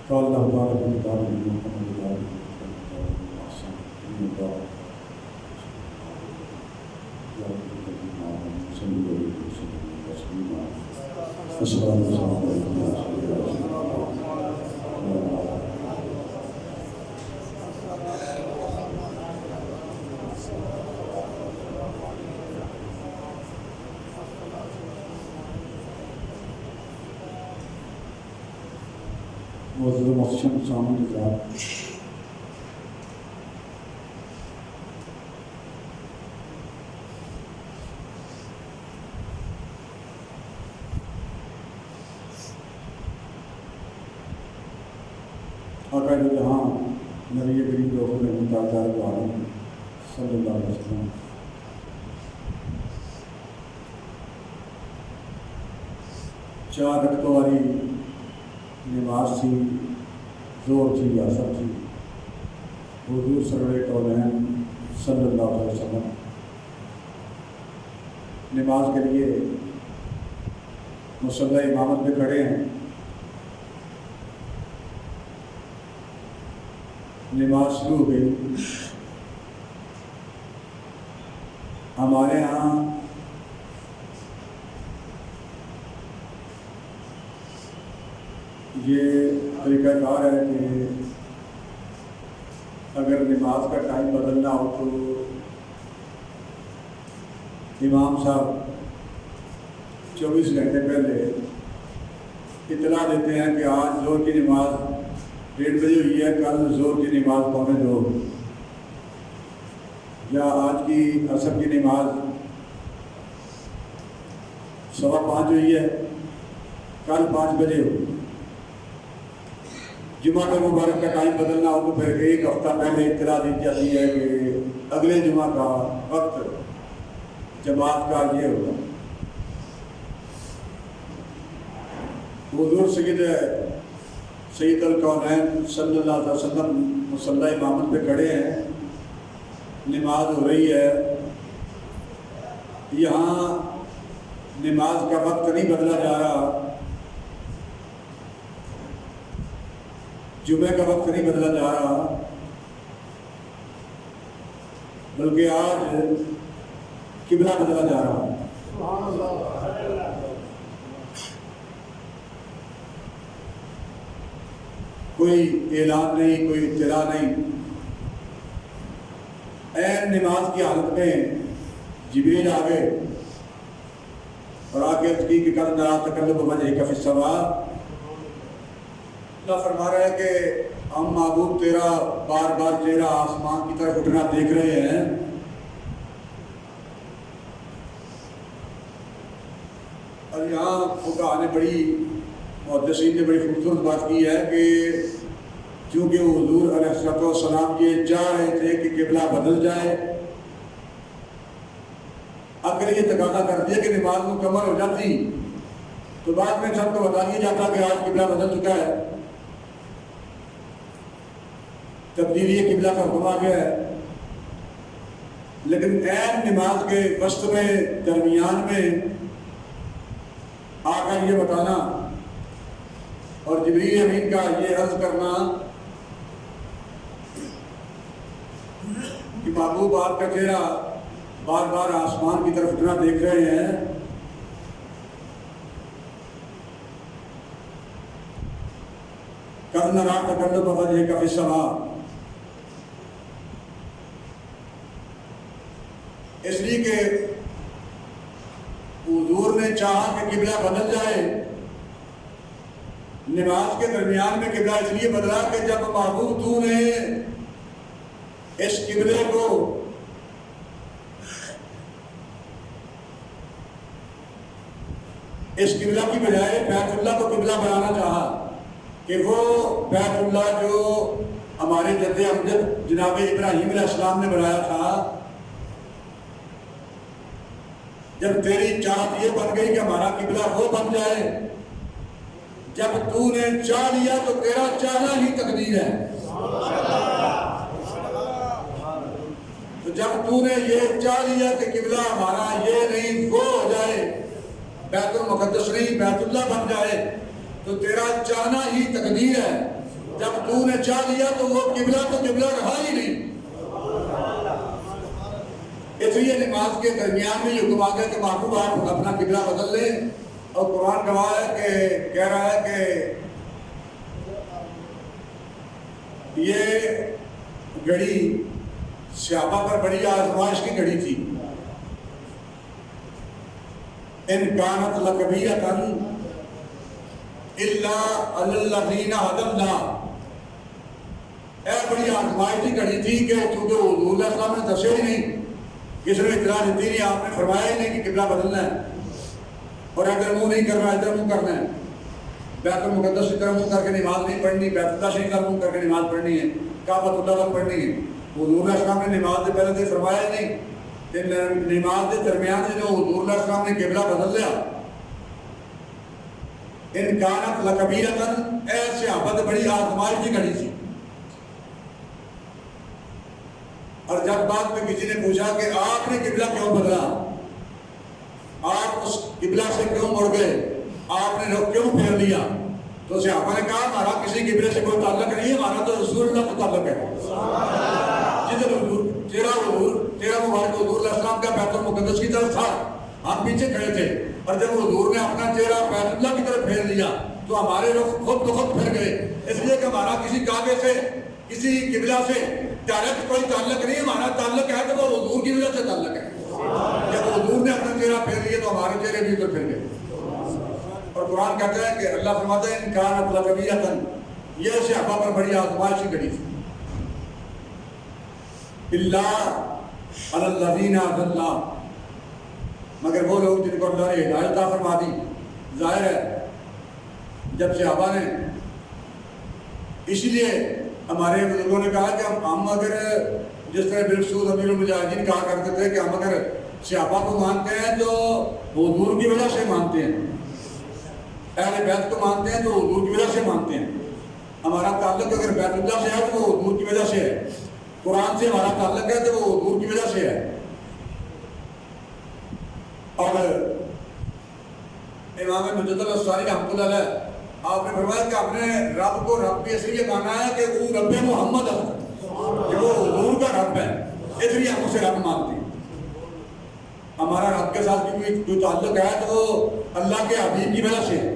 قال الله تعالى في كتابه محمد محتشم سامنے حضرات، آقا جہاں نبی کریم رحمت اللہ علیہ صلی اللہ علیہ وسلم چار رکعتوں والی نماز تھی، زور تھی یا اثر تھی، حضور سرور کونین صلی اللہ علیہ وسلم نماز کے لیے مصلی امامت میں کھڑے ہیں۔ نماز شروع ہو گئی۔ ہمارے ہاں یہ طریقہ کار ہے کہ اگر نماز کا ٹائم بدلنا ہو تو امام صاحب 24 گھنٹے پہلے اطلاع دیتے ہیں کہ آج زور کی نماز 1:30 بجے ہوئی ہے، کل زور کی نماز 2:45، یا آج کی عصر کی نماز 5:15 ہوئی ہے، کل 5 بجے ہو۔ جمعہ کا مبارک کا ٹائم بدلنا ہو تو پھر 1 ہفتہ پہلے اطلاع دی جاتی ہے کہ اگلے جمعہ کا وقت جماعت کا یہ ہوگا۔ حضور سید الکونین صلی اللہ علیہ وسلم مصلی امامت پہ کھڑے ہیں، نماز ہو رہی ہے۔ یہاں نماز کا وقت نہیں بدلا جا رہا، جمعہ کا وقت نہیں بدلا جا رہا، بلکہ آج قبلہ بدلا جا رہا ہے۔ کوئی اعلان نہیں، کوئی اطلاع نہیں۔ عین نماز کی حالت میں جبریل آ گئے اور آ کے عرض کی کہ قد نری تقلب وجہک فی السماء، اللہ فرما رہا ہے کہ ہم محبوب تیرا بار بار چہرہ آسمان کی طرف اٹھنا دیکھ رہے ہیں۔ اور یہاں فقہاء نے محدثین نے بڑی خوبصورت بات کی ہے کہ چونکہ حضور علیہ السلام یہ چاہ رہے تھے کہ قبلہ بدل جائے، اگر یہ تقاضا کر دیا کہ نماز مکمل ہو جاتی تو بعد میں سب کو بتا دیا جاتا کہ آج قبلہ بدل چکا ہے، تبدیلی قبلہ کا حکم آ گیا ہے۔ لیکن عین نماز کے وسط میں درمیان میں آ کر یہ بتانا اور جبریل امین کا یہ عرض کرنا کہ محبوب آپ کا چہرہ بار بار آسمان کی طرف اٹھنا دیکھ رہے ہیں، قد نری تقلب وجہک فی السماء، اس لیے کہ حضور نے چاہا کہ قبلہ بدل جائے۔ نماز کے درمیان میں قبلہ اس لیے بدلا کہ جب محبوب تو نے اس قبلے کو اس قبلہ کی بجائے بیت اللہ کو قبلہ بنانا چاہا کہ وہ بیت اللہ جو ہمارے جد امجد جناب ابراہیم علیہ السلام نے بنایا تھا، جب تیری چاہت یہ بن گئی کہ ہمارا قبلہ وہ بن جائے، جب تو نے چاہ لیا تو تیرا چاہنا ہی تقدیر ہے۔ تو جب تو نے یہ چاہ لیا کہ قبلہ ہمارا یہ نہیں وہ ہو جائے، بیت المقدس نہیں بیت اللہ بن جائے، تو تیرا چاہنا ہی تقدیر ہے۔ جب تو نے چاہ لیا تو وہ قبلہ تو قبلہ رہا ہی نہیں۔ اس لیے نماز کے درمیان میں یہ حکم آ گیا کہ محبوب آپ اپنا قبلہ بدل لیں، اور قرآن گواہ ہے کہ کہہ رہا ہے کہ یہ گھڑی صحابہ پر بڑی آزمائش کی گھڑی تھی۔ ان کانت لکبیرۃ الا علی الذین ھدی اللہ، اے بڑی آزمائش کی گھڑی تھی کہ چونکہ حضور علیہ السلام نے دسے ہی نہیں، کسی نے اطلاع دیتی نہیں، آپ نے فرمایا ہی نہیں کہ قبلہ بدلنا ہے، اور ادھر منہ نہیں کرنا ادھر منہ کرنا ہے، بیت المقدس کی طرف منہ کر کے نماز نہیں پڑھنی، بیت اللہ شریف کی طرف منہ کر کے نماز پڑھنی ہے، کعبۃ اللہ تک پڑھنی ہے۔ حضور علیہ السلام نے نماز سے پہلے تو فرمایا ہی نہیں کہ نماز کے درمیان سے جو حضور علیہ السلام نے قبلہ بدل لیا۔ ان کانت لکبیرۃ، ایسے صحابہ بڑی آزمائش کی گھڑی تھی۔ اور جب بعد میں کسی نے پوچھا کہ آپ نے قبلہ کیوں بدلا، آپ اس قبلہ سے کیوں مڑ گئے، آپ نے رخ کیوں پھیر لیا، تو صحابہ نے کہا ہمارا کسی قبلے سے کوئی تعلق نہیں ہے، ہمارا تو رسول اللہ کا تعلق ہے۔ جدھر حضور تیرا مبارک حضور علیہ السلام کا بیت المقدس کی طرف تھا، ہم پیچھے کھڑے تھے، اور جب حضور نے اپنا چہرہ بیت اللہ کی طرف پھیر لیا تو ہمارے رخ خود بخود پھر گئے، اس لیے کہ ہمارا کسی کعبے سے کسی قبلہ سے ڈائریکٹ کوئی تعلق نہیں، ہمارا تعلق ہے تو وہ حضور کی وجہ سے تعلق ہے۔ جب حضور نے اپنا چہرہ پھیر لیا تو ہمارے چہرے بھی ادھر پھر گئے۔ اور قرآن کہتا ہے کہ اللہ فرماتا ہے ان کانت لکبیرۃ، یہ صحابہ پر بڑی آزمائش کی گھڑی تھی۔ الا علی الذین ھدی اللہ، مگر وہ لوگ جن کو اللہ نے ہدایت عطا فرما دی۔ ظاہر ہے جب صحابہ نے، اسی لیے ہمارے بزرگوں نے کہا کہ ہم اگر جس طرح بالخصوص امیر المجاہدین کہا کرتے تھے کہ ہم اگر صحابہ کو مانتے ہیں تو حضور کی وجہ سے مانتے ہیں، اہل بیت کو مانتے ہیں تو حضور کی وجہ سے مانتے ہیں، ہمارا تعلق اگر بیت اللہ سے ہے تو وہ حضور کی وجہ سے ہے، قرآن سے ہمارا تعلق ہے تو وہ حضور کی وجہ سے ہے۔ اور امام مجد الانصاری رحمۃ اللہ علیہ آپ نے فرمایا کہ اپنے رب کو رب بھی اس لیے مانا ہے کہ وہ رب محمد ہے، کہ وہ حضور کا رب ہے، اس لیے ہم اسے رب مانتے ہیں۔ ہمارا رب کے ساتھ کوئی تعلق ہے تو وہ اللہ کے حبیب کی وجہ سے ہے۔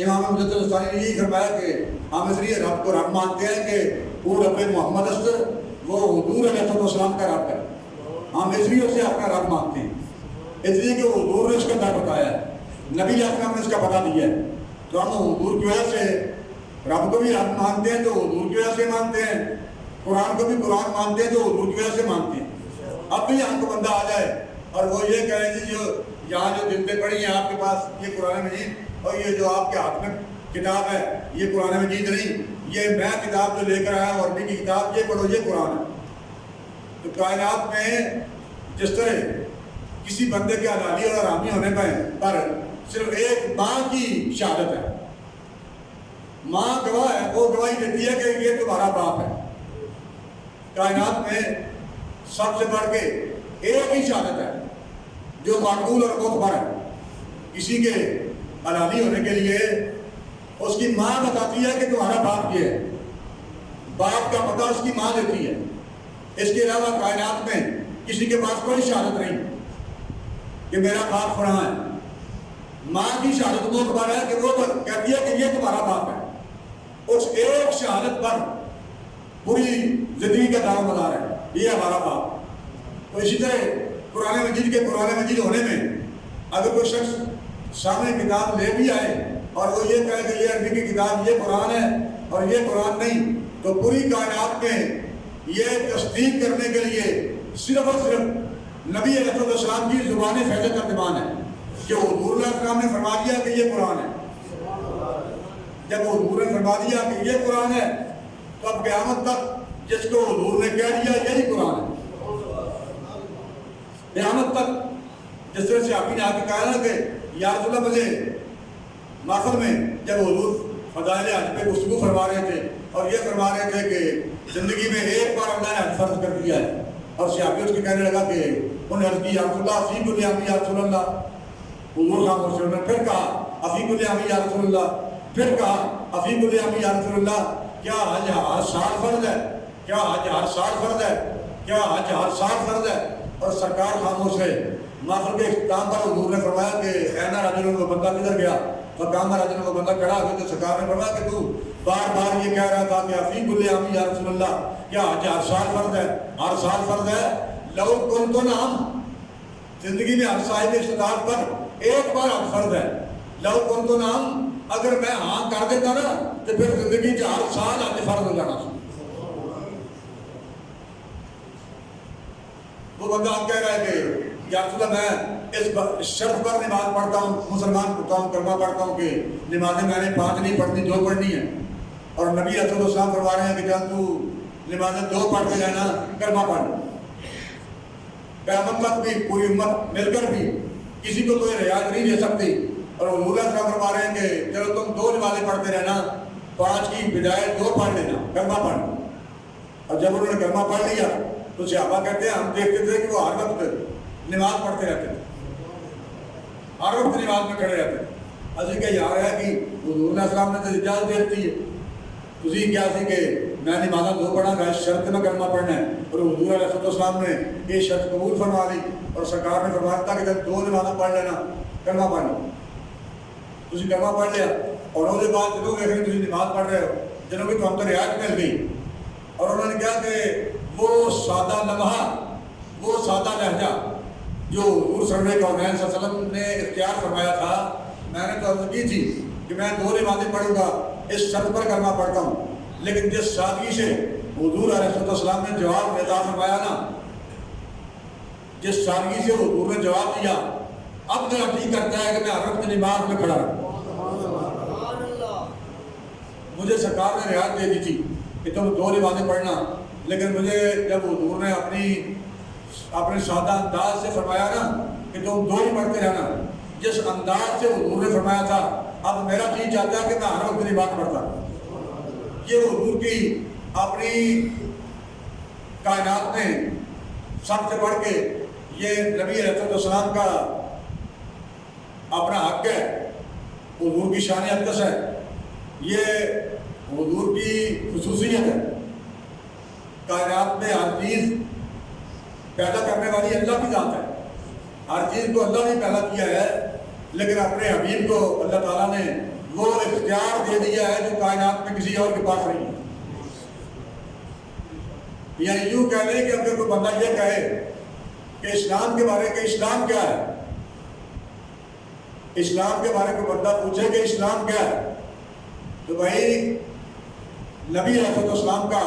امام مجد الانصاری نے یہی فرمایا کہ ہم اس لیے رب کو رب مانتے ہیں کہ وہ رب محمد ہے، وہ حضور علیہ السلام کا رب ہے، ہم اس لیے اسے اپنا رب مانتے ہیں، اس لیے کہ وہ حضور نے اس کا در بتایا ہے، نبی علیہ السلام نے اس کا پتہ دیا ہے، تو ہم حضور کی وجہ سے رب کو بھی رب مانتے ہیں تو حضور کی وجہ سے مانتے ہیں، قرآن کو بھی قرآن مانتے ہیں تو حضور کی وجہ سے مانتے ہیں۔ اب بھی یہاں کو بندہ آ جائے اور وہ یہ کہے جی جو یہاں جو جلدیں پڑھی ہیں آپ کے پاس یہ قرآن مجید، اور یہ جو آپ کے ہاتھ میں کتاب ہے یہ قرآن مجید نہیں، یہ میں کتاب جو لے کر آیا ہوں عربی کی کتاب، یہ پڑھو یہ قرآن ہے۔ تو کائنات میں جس طرح کسی بندے کے حلالی اور حرامی ہونے پر صرف ایک ماں کی شہادت ہے، ماں گواہ ہے، وہ گواہی دیتی ہے کہ یہ تمہارا باپ ہے۔ کائنات میں سب سے بڑھ کے ایک ہی شہادت ہے جو معقول اور معتبر ہے، کسی کے حلالی ہونے کے لیے اس کی ماں بتاتی ہے کہ تمہارا باپ یہ ہے، باپ کا پتہ اس کی ماں دیتی ہے، اس کے علاوہ کائنات میں کسی کے پاس کوئی شہادت نہیں کہ میرا باپ فلاں ہے۔ ماں کی شہادت معتبر ہے کہ وہ کہتی ہے کہ یہ تمہارا باپ ہے، اس ایک شہادت پر پوری زندگی کا دار مدار ہے، یہ ہمارا باپ۔ تو اسی طرح قرآن مجید کے قرآن مجید ہونے میں اگر کوئی شخص سامنے کتاب لے بھی آئے اور وہ یہ کہے کہ یہ عربی کی کتاب یہ قرآن ہے اور یہ قرآن نہیں، تو پوری کائنات میں یہ تصدیق کرنے کے لیے صرف اور صرف نبی علیہ السلام کی زبان فیض ترجمان ہے کہ حضور علیہ السلام نے فرما دیا کہ یہ قرآن ہے۔ جب حضور نے فرما دیا کہ یہ قرآن ہے تو اب قیامت تک جس کو حضور نے کہہ دیا یہی قرآن ہے، قیامت تک جس طرح سے آپ نے آ کے کہا نا کہ یا رسول اللہ مجھے ماخذ میں جب حضور فضائل حج پہ گفتگو فرما رہے تھے اور یہ فرما رہے تھے کہ زندگی میں ایک بار اللہ نے حج فرض کر دیا ہے، اور صحابی اس کے کہنے لگا کہ انہیں عرض کی یا رسول اللہ افیق الیامی یا رسول اللہ. حضور خاموش ہوئے. پھر کہا افیق الیامی یا رسول اللہ. پھر کہا افیق الیامی یا رسول اللہ. کیا حج ہر سال فرض ہے؟ کیا حج ہر سال فرض ہے؟ کیا حج ہر سال فرض ہے؟ اور سرکار خاموش ہے. محفل کے اختتام پر حضور نے فرمایا کہ اینا رجل، وہ بندہ کدھر گیا؟ فقام رجل، وہ بندہ کھڑا ہو گیا. تو سرکار نے فرمایا کہ تو بار بار یہ کہہ رہا تھا کہ افیق الیامی یا رسول اللہ، کیا حج ہر سال فرض ہے؟ ہر سال فرض ہے. لو کنت نعم، زندگی میں ہر صاحب استطاعت پر ایک بار حج فرض ہے. لو کنت نعم، اگر میں ہاں کر دیتا نا تو پھر زندگی ہر سال حج فرض ہو جانا. وہ بندہ کہہ رہا ہے کہ یا رسول اللہ میں اس شرط پر نماز پڑھتا ہوں، مسلمان ہوتا ہوں، کلمہ پڑھتا ہوں کہ نمازیں میں نے 5 نہیں پڑھنی، 2 پڑھنی ہیں. اور نبی رسول اللہ صلی اللہ علیہ وسلم فرما رہے ہیں کہ جب تو نمازیں 2 پڑھ کے رہنا، کلمہ پڑھ. قیامت تک بھی پوری امت مل کر بھی کسی کو کوئی رعایت نہیں دے سکتی. اور حضور صلی اللہ علیہ وسلم فرما رہے ہیں کہ چلو تم 2 نمازیں پڑھتے رہنا، 5 کی بجائے 2 پڑھ لینا، کلمہ پڑھ. اور جب انہوں نے کلمہ پڑھ لیا تو صحابہ کہتے ہیں ہم دیکھتے تھے کہ وہ ہر وقت نماز پڑھتے رہتے تھے، ہر وقت نماز میں کھڑے رہتے. اسی کہ یار ہے کہ حضور علیہ السلام نے تو اجازت دے دی ہے، تھی کیا سی کہ میں نمازاں 2 پڑھا گا، اس شرط میں کلمہ پڑھنا ہے. اور حضور علیہ السلام نے یہ شرط قبول فرما لی اور سرکار نے فرمایا تھا کہ جب 2 نمازاں پڑھ لینا، کلمہ پڑھ لو. تھی کلمہ پڑھ لیا اور اس کے بعد جنہوں دیکھ تھی نماز پڑھ رہے ہو، جنہوں کی تو ہم تو رعایت مل گئی. اور انہوں نے کہا کہ وہ سادہ لمحہ، وہ سادہ لہجہ جو حضور صلی اللہ علیہ وسلم نے اختیار فرمایا تھا، میں نے تو عرض کی تھی کہ میں 2 نمازیں پڑھوں گا، اس شرط پر کلمہ پڑھتا ہوں. لیکن جس سادگی سے حضور علیہ السلام نے جواب عطا فرمایا نا، جس سادگی سے حضور نے جواب دیا، اب میرا جی کرتا ہے کہ میں ہر وقت نماز میں کھڑا رہوں. مجھے سرکار نے رعایت دے دی تھی کہ تم 2 نمازیں پڑھنا، لیکن مجھے جب حضور نے اپنے سادہ انداز سے فرمایا نا کہ تم 2 ہی پڑھتے رہنا، جس انداز سے حضور نے فرمایا تھا، اب میرا جی چاہتا ہے کہ میں ہر وقت نماز پڑھتا ہوں. یہ حضور کی اپنی کائنات میں سب سے بڑھ کے یہ نبی علیہ السلام کا اپنا حق ہے، حضور کی شان اقدس ہے، یہ حضور کی خصوصیت ہے. کائنات میں ہر چیز پیدا کرنے والی اللہ کی ذات ہے. ہر چیز کو اللہ نے پیدا کیا ہے، لیکن اپنے حبیب کو اللہ تعالیٰ نے وہ اختیار دے دیا ہے جو کائنات میں کسی اور کے پاس نہیں ہے. یعنی یوں کہہ لیں کہ اگر کوئی بندہ یہ کہے کہ اسلام کے بارے میں اسلام کیا ہے، اسلام کے بارے میں بندہ پوچھے کہ اسلام کیا ہے، تو بھائی نبی علیہ السلام کا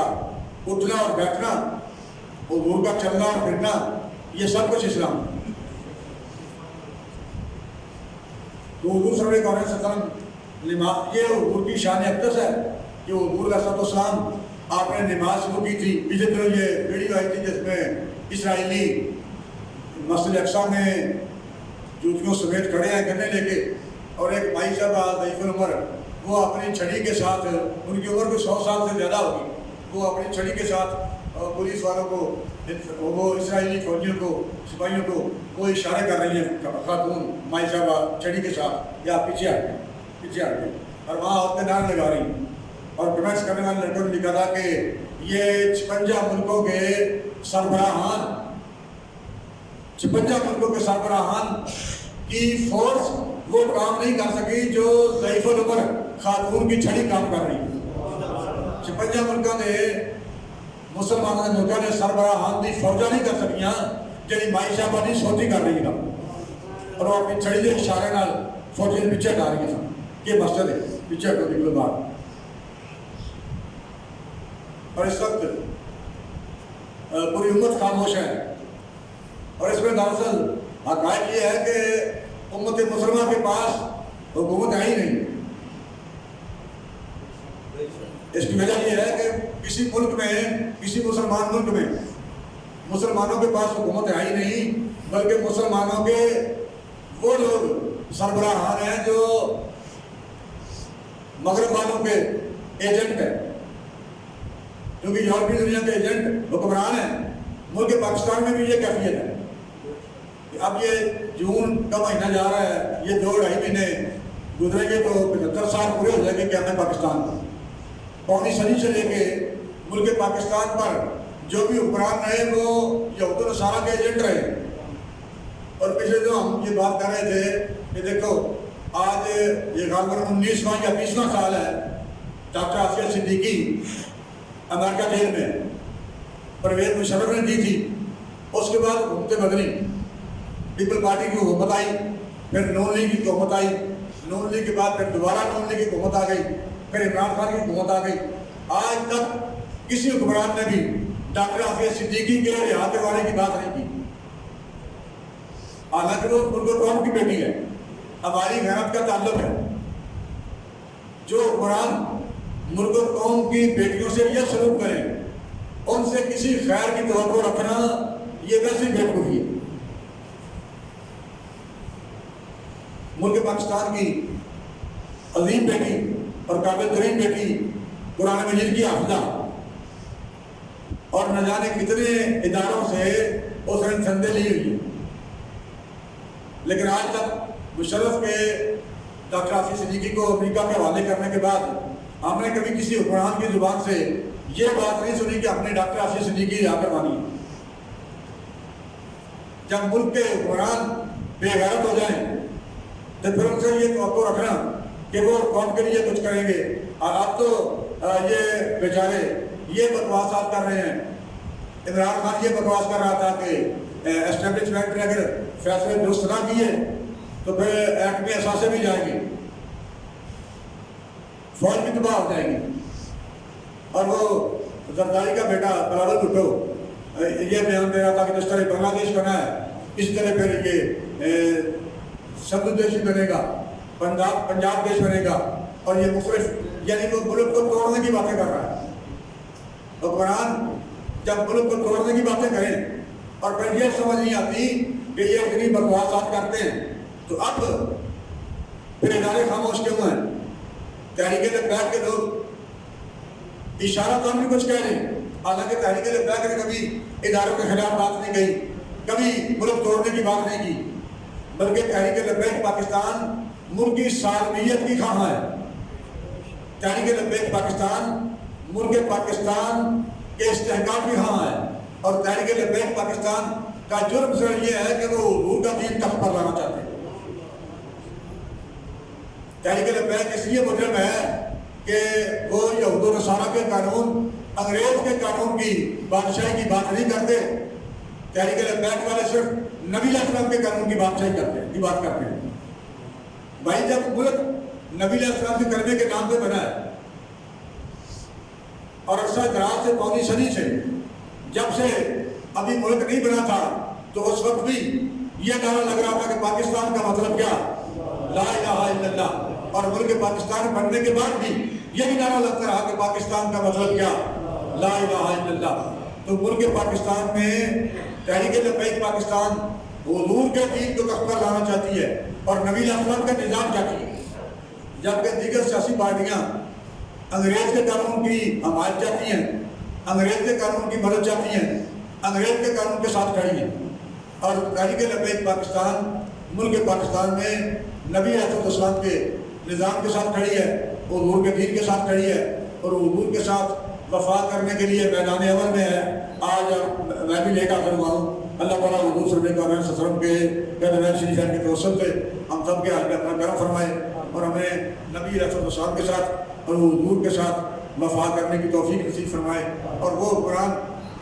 اٹھنا اور بیٹھنا، حضور کا چلنا اور پھرنا، یہ سب کچھ اسلام ہے. تو حضور صلی اللہ علیہ وسلم نماز، یہ حضور کی شان اقدس ہے کہ حضور علیہ السلام آپ نے نماز شروع کی تھی. پچھلے دنوں یہ ویڈیو آئی تھی جس میں اسرائیلی مسجد اقصیٰ میں جوتیوں سمیت کھڑے ہیں گنے لے کے، اور ایک بھائی صاحب ضعیف العمر، وہ اپنی چھڑی کے ساتھ، ان کی عمر کو 100 سال سے زیادہ ہوگی، وہ اپنی چھڑی کے ساتھ پولیس والوں کو، وہ اسرائیلی فوجیوں کو، سپاہیوں کو وہ اشارے کر رہی ہیں. خاتون مائی صاحبہ چھڑی کے ساتھ یا پیچھے ہٹ گئے، پیچھے ہٹ گئے، اور وہاں عورتیں نعرے لگا رہی ہیں. اور کمنٹس کرنے والے لڑکوں نے لکھا تھا کہ یہ 56 ملکوں کے سربراہان، 56 ملکوں کے سربراہان کی فورس وہ کام نہیں کر سکی جو ضعیف العمر خاتون کی چھڑی کام کر رہی ہے. 56 ملکوں نے مسلمانوں کے ملکوں نے سربراہان دی فوجا نہیں کر سکیاں جی مائی صاحبہ نہیں سوچی کر رہی ہے، اور وہ اپنی چھڑی کے اشارے نال فوجی پیچھے ہٹا رہی ہیں. یہ مسجد ہے، پیچھے ہٹو نکلو باہر. اور اس وقت پوری امت خاموش ہے، اور اس میں دراصل حقائق یہ ہے کہ امت مسلمہ کے پاس حکومت ہے ہی نہیں. اس کی وجہ یہ ہے کہ کسی ملک میں، کسی مسلمان ملک میں مسلمانوں کے پاس حکومت ہے ہی نہیں، بلکہ مسلمانوں کے وہ لوگ سربراہان ہیں جو مغرب والوں کے ایجنٹ ہیں، کیونکہ یورپی دنیا کے ایجنٹ حکمران ہیں. ملک پاکستان میں بھی یہ کیفیت ہے کہ اب یہ جون کا مہینہ جا رہا ہے، یہ 2-2.5 مہینے گزریں گے تو 75 سال پورے ہو جائیں گے کہ ہمیں پاکستان پوری صدی سے لے کے ملک پاکستان پر جو بھی حکمران رہے وہ یہود و نصارہ کے ایجنٹ رہے۔ اور پچھلے جو ہم یہ بات کر رہے تھے کہ دیکھو آج یہ غالباً 19واں یا 20واں سال ہے ڈاکٹر آصیہ صدیقی امریکہ جیل میں، پرویز مشرف نے دی تھی، اس کے بعد حکومت مدنی پیپل پارٹی کی حکومت آئی، پھر نون لیگ کی حکومت آئی، نون لیگ کے بعد پھر دوبارہ نون لیگ کی حکومت آ گئی، پھر عمران خان کی حکومت آ گئی۔ آج تک کسی حکمران نے بھی ڈاکٹر آصیہ صدیقی کے رہا کروانے کی بات نہیں کی، حالانکہ وہ ملک و قوم کی بیٹی ہے، ہماری غیرت کا تعلق ہے۔ جو حکمران ملک و قوم کی بیٹیوں سے یہ سلوک کریں، ان سے کسی خیر کی توقع رکھنا یہ ویسی بیوقوفی ہے۔ ملک پاکستان کی عظیم بیٹی اور قابل ترین بیٹی قرآن مجید کی حافظہ، اور نہ جانے کتنے اداروں سے اس نے چندے لی ہوئی ہے، لیکن آج تک مشرف کے ڈاکٹر آصیہ صدیقی کو امریکہ کے حوالے کرنے کے بعد ہم نے کبھی کسی حکمران کی زبان سے یہ بات نہیں سنی کہ ہم نے ڈاکٹر آصیہ صدیقی رہا کروانی ہے۔ جب ملک کے حکمران بے غیرت ہو جائیں تو پھر ان سے یہ توقع رکھنا کہ وہ قوم کے لیے کچھ کریں گے، اور اب تو یہ بیچارے یہ بکواسات کر رہے ہیں۔ عمران خان یہ بکواس کر رہا تھا کہ اسٹیبلشمنٹ نے اگر فیصلے درست نہ کیے تو پھر ایکٹ میں اثاثے بھی جائیں گے، فوج بھی تباہ ہو جائے گی۔ اور وہ زرداری کا بیٹا بلاول بھٹو یہ بیان دے رہا تھا کہ جس طرح بنگلہ دیش بنا ہے اس طرح پھر یہ سندھ دیش بنے گا، پنجاب دیش بنے گا، اور یہ مختلف، یعنی وہ ملک کو توڑنے کی باتیں کر رہا ہے۔ حکمران جب ملک کو توڑنے کی باتیں کریں اور پھر یہ سمجھ نہیں آتی کہ یہ اتنی بکواسات کرتے ہیں، تو اب پھر ادارے خاموش کیوں ہیں؟ تحریک لبیک کے لوگ اشارہ تو ہم بھی کچھ کہہ رہے ہیں، حالانکہ تحریک لبیک نے کبھی اداروں کے خلاف بات نہیں کہی، کبھی ملک توڑنے کی بات نہیں کی، بلکہ تحریک لبیک پاکستان ملک کی سالمیت کی خواہاں ہے۔ تحریک لبیک پاکستان ملک پاکستان کے استحکام کی خواہاں ہے، اور تحریک لبیک پاکستان کا جرم صرف یہ ہے کہ وہ حضور کا دین تخت پر لانا چاہتے ہیں۔ تحریک لبیک اس لیے مجرم ہے کہ وہ یہود و نصارہ کے قانون، انگریز کے قانون کی بادشاہی کی بات نہیں کرتے۔ تحریک لبیک والے صرف نبی علیہ السلام کے قانون کی بات کرتے ہیں۔ بھائی جب ملک نبی علیہ السلام کے کلمے کے نام پہ بنا ہے، اور عرصہ دراز سے پوری صدی سے جب سے ابھی ملک نہیں بنا تھا تو اس وقت بھی یہ نعرہ لگ رہا تھا کہ پاکستان کا مطلب کیا؟ لا الہ الا اللہ، اور ملک پاکستان بننے کے بعد بھی یہی نعرہ لگتا رہا کہ پاکستان کا مطلب کیا؟ لا الہ الا اللہ۔ تو ملک پاکستان میں تحریک لبیک پاکستان حضور کے دین کو تخت پر لانا چاہتی ہے اور نبی علیہ السلام کا نظام چاہتی ہے، جبکہ دیگر سیاسی پارٹیاں انگریز کے قانون کی حمایت چاہتی ہیں، انگریز کے قانون کی مدد چاہتی ہیں، انگریز کے قانون کے ساتھ کھڑی ہیں، اور تحریک لبیک پاکستان ملک پاکستان میں نبی علیہ السلام کے نظام کے ساتھ کھڑی ہے، حضور کے دین کے ساتھ کھڑی ہے، اور حضور کے ساتھ وفا کرنے کے لیے میدان اول میں ہے۔ آج میں بھی لے کر ہوا ہوں، اللہ تعالیٰ حضور صلی اللہ علیہ وسلم کے قدمین شریف کے توسل سے ہم سب کے حال میں اپنا کرم فرمائے، اور ہمیں نبی علیہ السلام کے ساتھ اور حضور کے ساتھ وفا کرنے کی توفیق نصیب فرمائے۔ اور وہ قرآن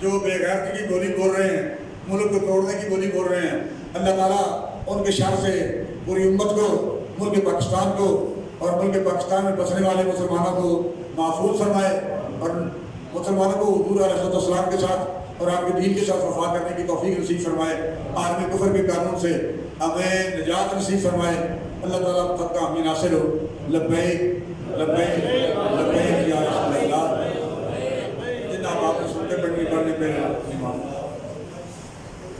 جو بے غیرتی کی بولی بول رہے ہیں، ملک کو توڑنے کی بولی بول رہے ہیں، اللہ تعالیٰ ان کے شر سے پوری امت کو، ملک پاکستان کو اور ملک پاکستان میں بسنے والے مسلمانوں کو محفوظ فرمائے، اور مسلمانوں کو حضور علیہ السلام کے ساتھ اور آپ کے دین کے ساتھ وفا کرنے کی توفیق نصیب فرمائے، عالم کفر کے قانون سے ہمیں نجات نصیب فرمائے۔ اللہ تعالیٰ سب کا امین حاصل ہو۔ لبیک لبیک لبیک یا رسول اللہ، جن آپ نے سنتے پڑھنے پہ